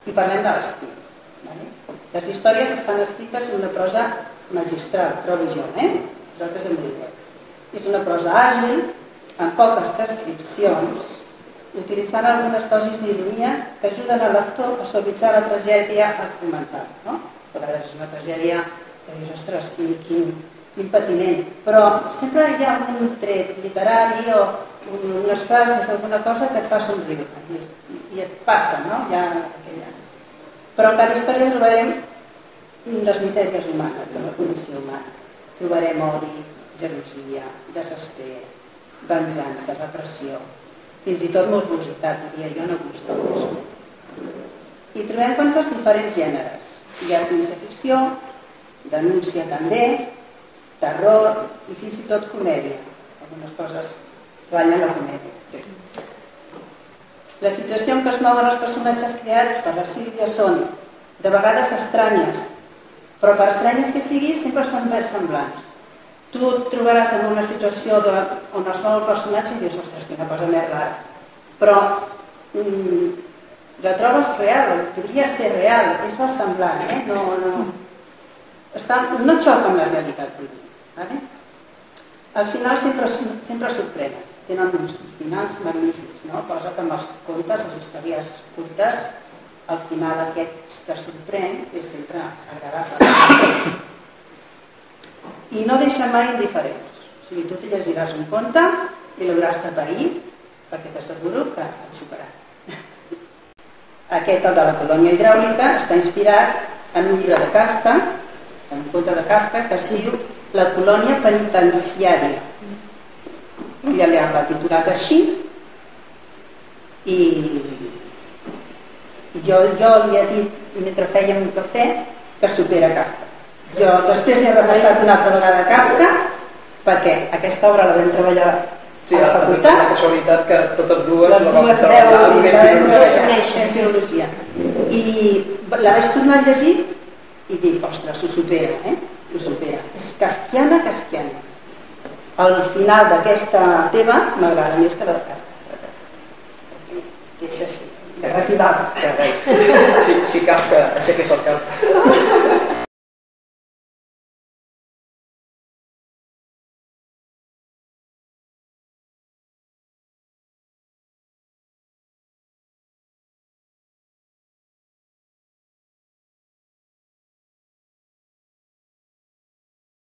i parlem de l'estil. Les històries estan escrites en una prosa magistral, trobo jo, vosaltres em direu. És una prosa àgil, amb poques descripcions, utilitzant algunes dosis d'ironia que ajuden al lector a suavitzar la tragèdia argumental. A vegades és una tragèdia que dius, ostres, quin patiment, però sempre hi ha un tret literari o unes frases, alguna cosa que et fa somriure i et passa, no? Però en cada història trobarem les misèries humanes, de la condició humana. Trobarem odi, gelosia, desesper, venjança, repressió, fins i tot morbositat, diria jo, en alguns tocs. I trobem contes diferents gèneres. Hi ha ciència-ficció, denúncia també, terror i fins i tot comèdia. Algunes coses ratllen la comèdia. La situació en què es mouen els personatges creats per la Sílvia són de vegades estranyes, però per estranyes que sigui sempre són ben semblants. Tu et trobaràs en una situació on es mou el personatge i dius, ostres, quina cosa més rara. Però la trobes real, podria ser real, és versemblant, no xoca amb la realitat, vull dir. Els finals sempre sorprenen, tenen uns finals magnífics, cosa que amb els contes, les històries curtes, el final aquest que sorprèn és sempre agradable. I no deixa mai indiferents. O sigui, tu t'hi llegiràs un conte i l'hauràs de pair perquè t'asseguro que et xuparà. Aquest, el de la colònia hidràulica, està inspirat en un llibre de Kafka, en un conte de Kafka que es diu La colònia penitenciària. Ella l'ha titulat així i jo li he dit, mentre fèiem un cafè, que supera Kafka. Jo després he repassat una altra vegada Kafka perquè aquesta obra la vam treballar a la facultat. La casualitat que totes dues la vam treballar en filologia. I la vaig tornar a llegir i dic, ostres, ho supera, ho supera. És kafkiana. El final d'aquesta teva m'agrada més que la de Kafka. És així, narrativa. Si Kafka aixequés el cap.